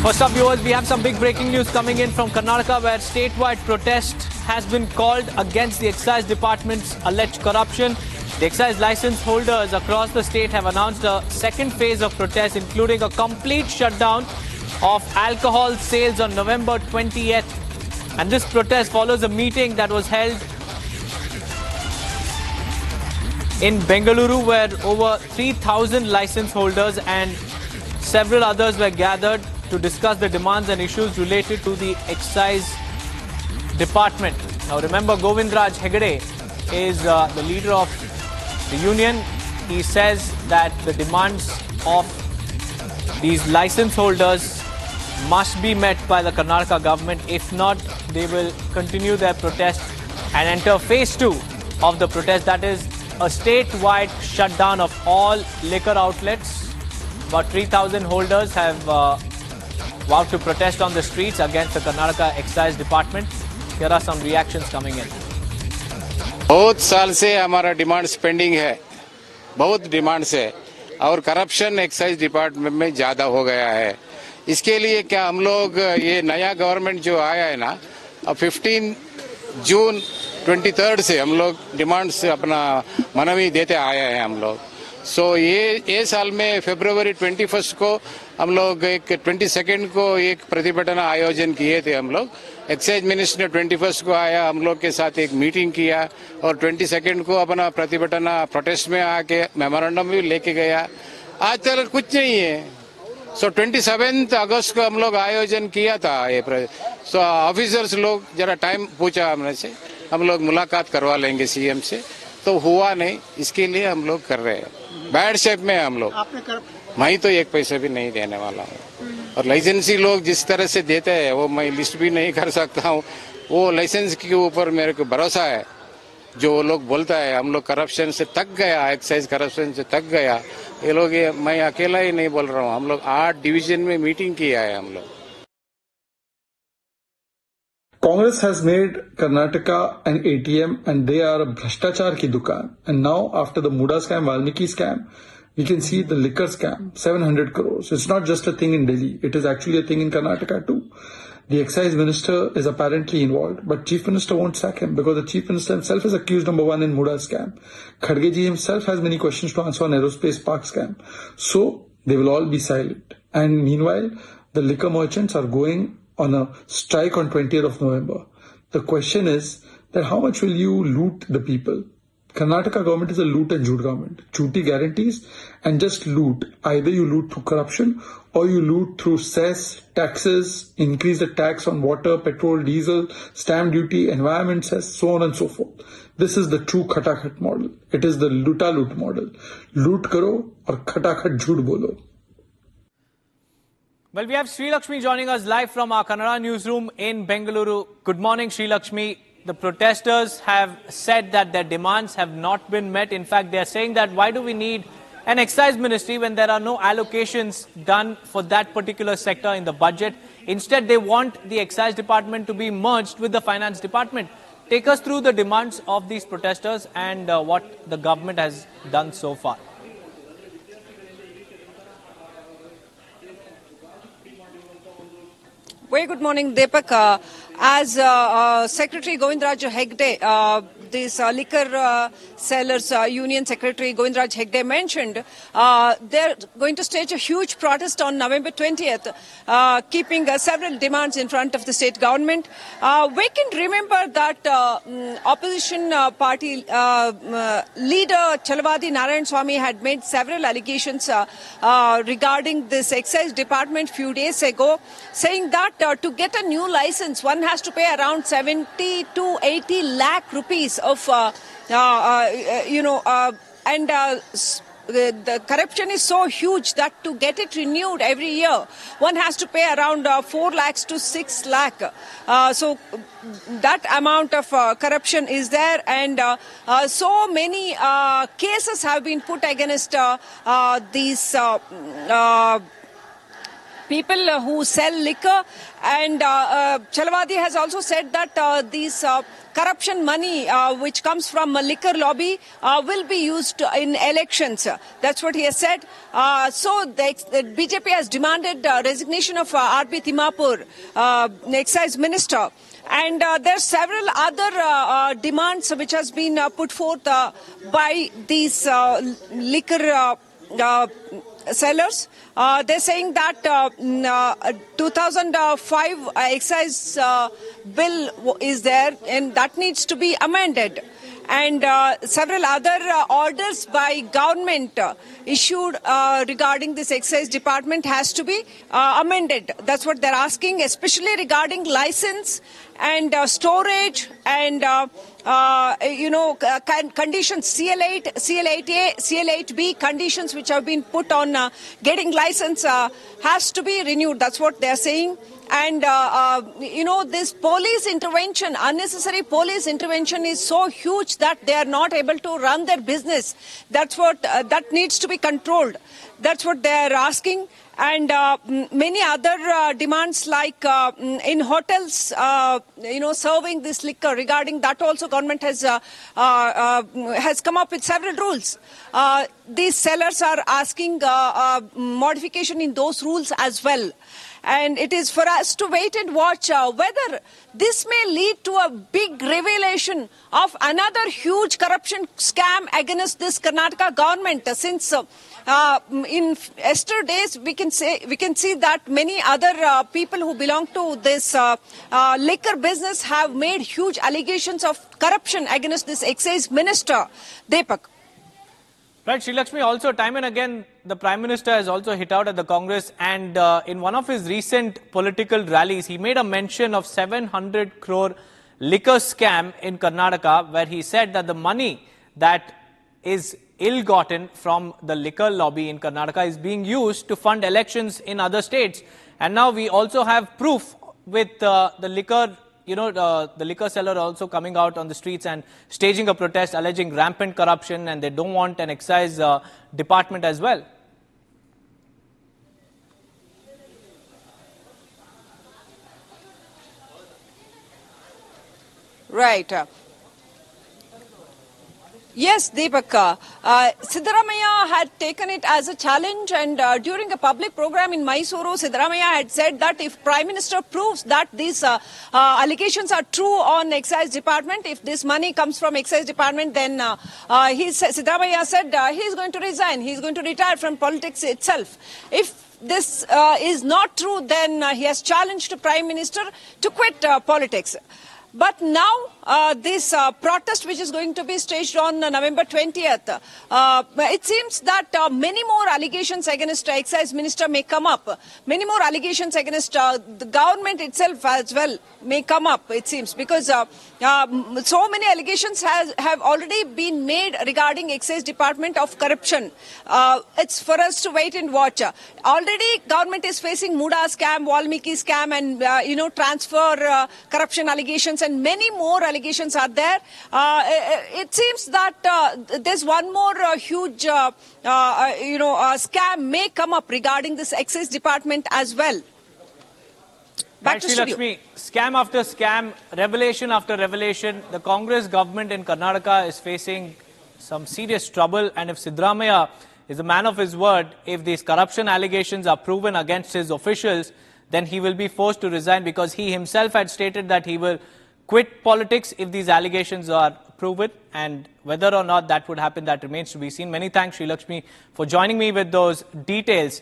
First up, viewers, we have some big breaking news coming in from Karnataka, where statewide protest has been called against the excise department's alleged corruption. The excise license holders across the state have announced a second phase of protest, including a complete shutdown of alcohol sales on November 20th. And this protest follows a meeting that was held in Bengaluru, where over 3,000 license holders and several others were gathered to discuss the demands and issues related to the excise department. Now remember, Govindraj Hegde is the leader of the union. He says that the demands of these license holders must be met by the Karnataka government. If not, they will continue their protest and enter phase 2 of the protest, that is a statewide shutdown of all liquor outlets. About 3,000 holders have vowed to protest on the streets against the Karnataka Excise Department. Here are some reactions coming in. बहुत साल से हमारा demand pending है, बहुत demands है और corruption excise department में ज्यादा हो गया है। इसके लिए क्या हम लोग ये नया गवर्नमेंट जो आया है ना, 15 जून 23 से हम लोग डिमांड्स अपना मनवी देते आए हैं हम लोग। ये साल में फरवरी 21 को हम लोग 22 को एक प्रतिभटना आयोजन किए थे। हम लोग एक्साइज मिनिस्टर 21 को आया, हम लोग के साथ एक मीटिंग किया और 22 को अपना प्रतिभटना प्रोटेस्ट में आके मेमोरेंडम भी लेके गया। आज तक कुछ नहीं है। 27 अगस्त को हम लोग आयोजन किया था ये। ऑफिसर्स लोग जरा टाइम पूछा हमने से, हम लोग मुलाकात करवा लेंगे सीएम से, तो हुआ नहीं। इसके लिए हम लोग कर रहे हैं, बैड शेप में हम लोग। मैं तो एक पैसे भी नहीं देने वाला हूँ और लाइसेंसी लोग जिस तरह से देते हैं वो मैं लिस्ट भी नहीं कर सकता हूँ। वो लाइसेंस के ऊपर मेरे को भरोसा है। जो वो लोग बोलता है हम लोग करप्शन से थक गया, एक्साइज करप्शन से थक गया, ये लोग मैं अकेला ही नहीं बोल रहा हूँ। हम लोग 8 डिवीजन में मीटिंग किया है हम लोग। Congress has made Karnataka an ATM and they are a Bhrashtachar ki dukaan. And now after the Muda scam, Valmiki scam, we can see the liquor scam, 700 crores. It's not just a thing in Delhi. It is actually a thing in Karnataka too. The excise minister is apparently involved, but chief minister won't sack him because the chief minister himself is accused number 1 in Muda scam. Kharge ji himself has many questions to answer on aerospace park scam. So they will all be silent. And meanwhile, the liquor merchants are going on a strike on 20th of November. The question is that how much will you loot the people? Karnataka government is a loot and joot government. Chooty guarantees and just loot. Either you loot through corruption or you loot through cess, taxes, increase the tax on water, petrol, diesel, stamp duty, environment cess, so on and so forth. This is the true khatakhat model. It is the loot model. Loot karo aur khatakhat jhoot bolo. Well, we have Sri Lakshmi joining us live from our Kannada newsroom in Bengaluru. Good morning, Sri Lakshmi. The protesters have said that their demands have not been met. In fact, they are saying that why do we need an excise ministry when there are no allocations done for that particular sector in the budget? Instead, they want the excise department to be merged with the finance department. Take us through the demands of these protesters and what the government has done so far. Very good morning, Deepak. As Secretary Govindraj Hegde, this liquor sellers union secretary Govindraj Hegde mentioned, they're going to stage a huge protest on November 20th, keeping several demands in front of the state government. We can remember that opposition party leader Chalvadi Narayan Swamy had made several allegations regarding this excise department few days ago, saying that to get a new license, one has to pay around 70 to 80 lakh rupees of, the corruption is so huge that to get it renewed every year, one has to pay around 4 lakhs to 6 lakh. So that amount of corruption is there, and so many cases have been put against these people who sell liquor. And Chelawadi has also said that these corruption money which comes from a liquor lobby will be used in elections. That's what he has said. So the BJP has demanded resignation of R.B. Timapur, excise minister. And there are several other demands which has been put forth by these liquor sellers. They're saying that 2005 excise bill is there and that needs to be amended. And several other orders by government issued regarding this excise department has to be amended. That's what they're asking, especially regarding license and storage and conditions, CL8, CL8A, CL8B conditions which have been put on getting license has to be renewed. That's what they're saying. And, this police intervention, unnecessary police intervention is so huge that they are not able to run their business. That's what, that needs to be controlled. That's what they are asking. And many other demands like in hotels, serving this liquor. Regarding that also, government has come up with several rules. These sellers are asking modification in those rules as well. And it is for us to wait and watch whether this may lead to a big revelation of another huge corruption scam against this Karnataka government. Since in yesterday's we can see that many other people who belong to this liquor business have made huge allegations of corruption against this excise minister, Deepak. Right, Sri Lakshmi, also time and again, the Prime Minister has also hit out at the Congress, and in one of his recent political rallies, he made a mention of 700 crore liquor scam in Karnataka, where he said that the money that is ill-gotten from the liquor lobby in Karnataka is being used to fund elections in other states. And now we also have proof with the liquor the liquor seller also coming out on the streets and staging a protest alleging rampant corruption, and they don't want an excise department as well. Right. Yes, Deepak. Siddaramaiah had taken it as a challenge, and during a public program in Mysuru, Siddaramaiah had said that if Prime Minister proves that these allegations are true on excise department, if this money comes from excise department, then Siddaramaiah said he's going to resign, he's going to retire from politics itself. If this is not true, then he has challenged the Prime Minister to quit politics. But now, this protest which is going to be staged on November 20th, it seems that many more allegations against excise minister may come up. Many more allegations against the government itself as well may come up, it seems, because so many allegations have already been made regarding excise department of corruption. It's for us to wait and watch. Already, government is facing Muda scam, Valmiki scam, and transfer corruption allegations, and many more allegations are there. It seems that there's one more huge, scam may come up regarding this excise department as well. Back to studio. Lakshmi, scam after scam, revelation after revelation. The Congress government in Karnataka is facing some serious trouble, and if Siddaramaiah is a man of his word, if these corruption allegations are proven against his officials, then he will be forced to resign, because he himself had stated that he will quit politics if these allegations are proven, and whether or not that would happen, that remains to be seen. Many thanks, Sri Lakshmi, for joining me with those details.